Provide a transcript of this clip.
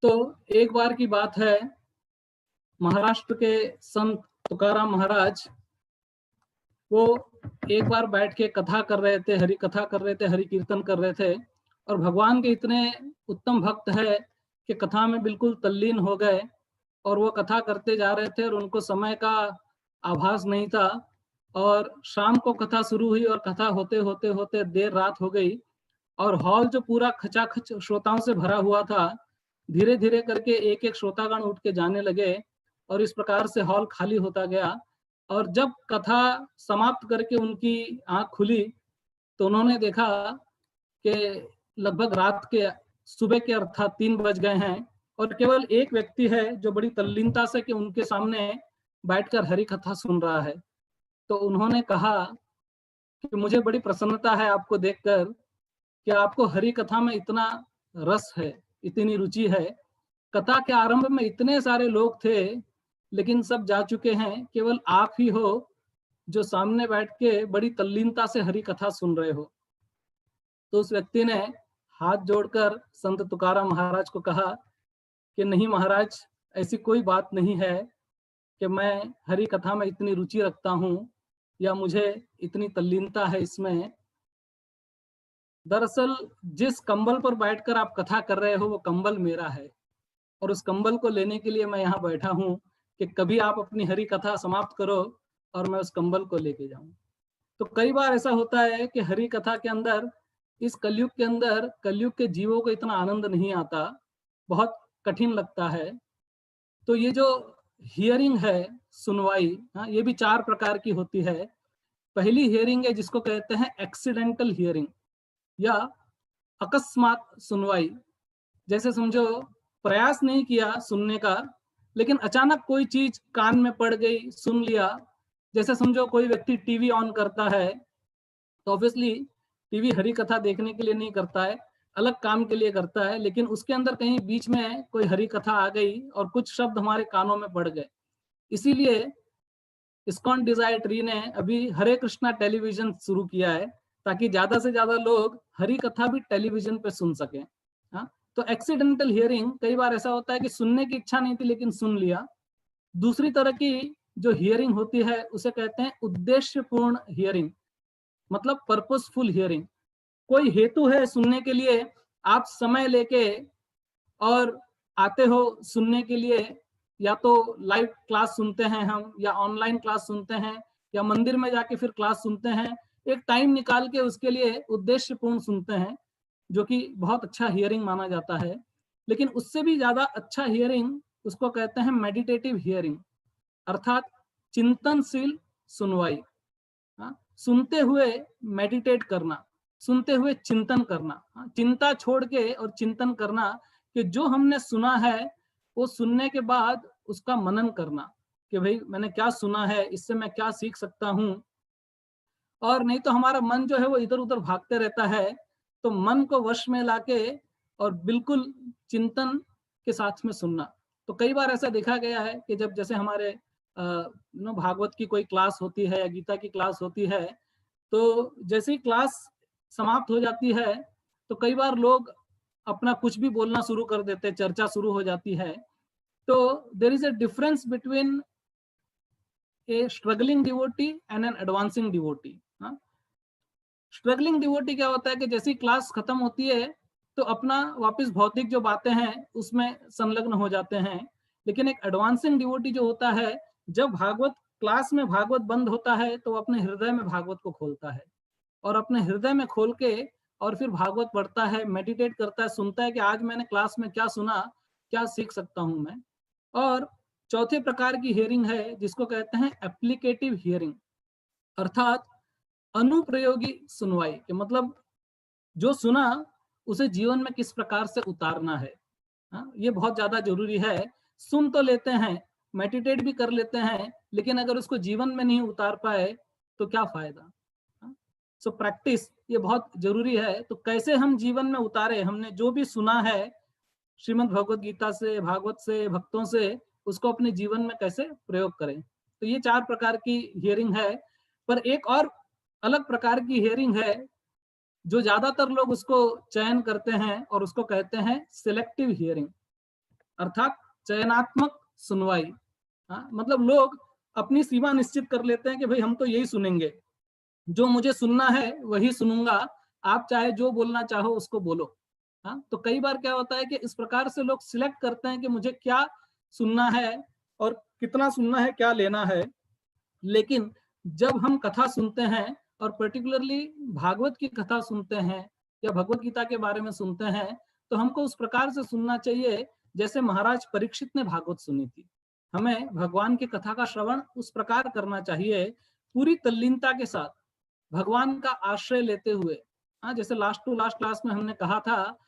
तो एक बार की बात है, महाराष्ट्र के संत तुकाराम महाराज वो एक बार बैठ के कथा कर रहे थे, हरि कथा कर रहे थे, हरि कीर्तन कर रहे थे, और भगवान के इतने उत्तम भक्त है कि कथा में बिल्कुल तल्लीन हो गए और वो कथा करते जा रहे थे और उनको समय का आभास नहीं था। और शाम को कथा शुरू हुई और कथा होते होते होते देर रात हो गई और हॉल जो पूरा खचाखच श्रोताओं से भरा हुआ था, धीरे धीरे करके एक एक श्रोतागण उठ के जाने लगे और इस प्रकार से हॉल खाली होता गया। और जब कथा समाप्त करके उनकी आंख खुली तो उन्होंने देखा कि लगभग रात के सुबह के अर्थात 3 बज गए हैं और केवल एक व्यक्ति है जो बड़ी तल्लीनता से कि उनके सामने बैठकर हरि कथा सुन रहा है। तो उन्होंने कहा कि मुझे बड़ी प्रसन्नता है आपको देखकर कि आपको हरि कथा में इतना रस है, इतनी रुचि है। कथा के आरंभ में इतने सारे लोग थे लेकिन सब जा चुके हैं, केवल आप ही हो जो सामने बैठ के बड़ी तल्लीनता से हरि कथा सुन रहे हो। तो उस व्यक्ति ने हाथ जोड़कर संत तुकाराम महाराज को कहा कि नहीं महाराज, ऐसी कोई बात नहीं है कि मैं हरि कथा में इतनी रुचि रखता हूँ या मुझे इतनी तल्लीनता है इसमें। दरअसल जिस कंबल पर बैठकर आप कथा कर रहे हो वो कंबल मेरा है और उस कंबल को लेने के लिए मैं यहाँ बैठा हूँ कि कभी आप अपनी हरि कथा समाप्त करो और मैं उस कंबल को लेके जाऊं। तो कई बार ऐसा होता है कि हरि कथा के अंदर, इस कलयुग के अंदर, कलयुग के जीवों को इतना आनंद नहीं आता, बहुत कठिन लगता है। तो ये जो हियरिंग है, सुनवाई, हाँ, ये भी 4 प्रकार की होती है। पहली हियरिंग है जिसको कहते हैं एक्सीडेंटल हियरिंग या अकस्मात सुनवाई। जैसे समझो प्रयास नहीं किया सुनने का लेकिन अचानक कोई चीज कान में पड़ गई, सुन लिया। जैसे समझो कोई व्यक्ति टीवी ऑन करता है तो ऑब्वियसली टीवी हरि कथा देखने के लिए नहीं करता है, अलग काम के लिए करता है, लेकिन उसके अंदर कहीं बीच में कोई हरि कथा आ गई और कुछ शब्द हमारे कानों में पड़ गए। इसीलिए इस्कॉन डिजायर ट्री ने अभी हरे कृष्णा टेलीविजन शुरू किया है ताकि ज्यादा से ज्यादा लोग हरि कथा भी टेलीविजन पे सुन सकें। हाँ, तो एक्सीडेंटल हियरिंग कई बार ऐसा होता है कि सुनने की इच्छा नहीं थी लेकिन सुन लिया। दूसरी तरह की जो हियरिंग होती है उसे कहते हैं उद्देश्यपूर्ण हियरिंग, मतलब पर्पसफुल हियरिंग। कोई हेतु है सुनने के लिए, आप समय लेके और आते हो सुनने के लिए, या तो लाइव क्लास सुनते हैं हम या ऑनलाइन क्लास सुनते हैं या मंदिर में जाके फिर क्लास सुनते हैं, एक टाइम निकाल के उसके लिए उद्देश्यपूर्ण सुनते हैं, जो कि बहुत अच्छा हियरिंग माना जाता है। लेकिन उससे भी ज्यादा अच्छा हियरिंग उसको कहते हैं मेडिटेटिव हियरिंग, अर्थात चिंतनशील सुनवाई। हाँ, सुनते हुए मेडिटेट करना, सुनते हुए चिंतन करना, हाँ, चिंता छोड़ के और चिंतन करना कि जो हमने सुना है वो सुनने के बाद उसका मनन करना कि भाई मैंने क्या सुना है, इससे मैं क्या सीख सकता हूँ। और नहीं तो हमारा मन जो है वो इधर उधर भागते रहता है, तो मन को वश में लाके और बिल्कुल चिंतन के साथ में सुनना। तो कई बार ऐसा देखा गया है कि जब जैसे हमारे भागवत की कोई क्लास होती है या गीता की क्लास होती है, तो जैसे ही क्लास समाप्त हो जाती है तो कई बार लोग अपना कुछ भी बोलना शुरू कर देते हैं, चर्चा शुरू हो जाती है। तो there is a difference between a struggling devotee and an advancing devotee. Struggling devotee क्या होता है कि जैसी क्लास खत्म होती है तो अपना वापस भौतिक जो बातें हैं उसमें संलग्न हो जाते हैं। लेकिन एक एडवांसिंग डिवोटी जो होता है, जब भागवत क्लास में भागवत बंद होता है तो अपने हृदय में भागवत को खोलता है और अपने हृदय में खोल के और फिर भागवत पढ़ता है, मेडिटेट करता है, सुनता है कि आज मैंने क्लास में क्या सुना, क्या सीख सकता हूं मैं। और चौथे प्रकार की हियरिंग है जिसको कहते हैं एप्लीकेटिव हियरिंग, अर्थात अनुप्रयोगी सुनवाई के मतलब जो सुना उसे जीवन में किस प्रकार से उतारना है। हाँ, ये बहुत ज्यादा जरूरी है। सुन तो लेते हैं, मेडिटेट भी कर लेते हैं, लेकिन अगर उसको जीवन में नहीं उतार पाए तो क्या फायदा। सो प्रैक्टिस ये बहुत जरूरी है। तो कैसे हम जीवन में उतारे, हमने जो भी सुना है श्रीमद् भगवत गीता से, भागवत से, भक्तों से, उसको अपने जीवन में कैसे प्रयोग करें। तो ये 4 प्रकार की हियरिंग है। पर एक और अलग प्रकार की हियरिंग है जो ज्यादातर लोग उसको चयन करते हैं और उसको कहते हैं सिलेक्टिव हियरिंग। अर्थात चयनात्मक सुनवाई। हाँ, मतलब लोग अपनी सीमा निश्चित कर लेते हैं कि भाई हम तो यही सुनेंगे, जो मुझे सुनना है वही सुनूंगा, आप चाहे जो बोलना चाहो उसको बोलो। हाँ, तो कई बार क्या होता है कि इस प्रकार से लोग सिलेक्ट करते हैं कि मुझे क्या सुनना है और कितना सुनना है, क्या लेना है। लेकिन जब हम कथा सुनते हैं और पर्टिकुलरली भागवत की कथा सुनते हैं या भगवत गीता के बारे में सुनते हैं, तो हमको उस प्रकार से सुनना चाहिए जैसे महाराज परीक्षित ने भागवत सुनी थी। हमें भगवान की कथा का श्रवण उस प्रकार करना चाहिए, पूरी तल्लीनता के साथ, भगवान का आश्रय लेते हुए। हाँ, जैसे लास्ट टू लास्ट क्लास में हमने कहा था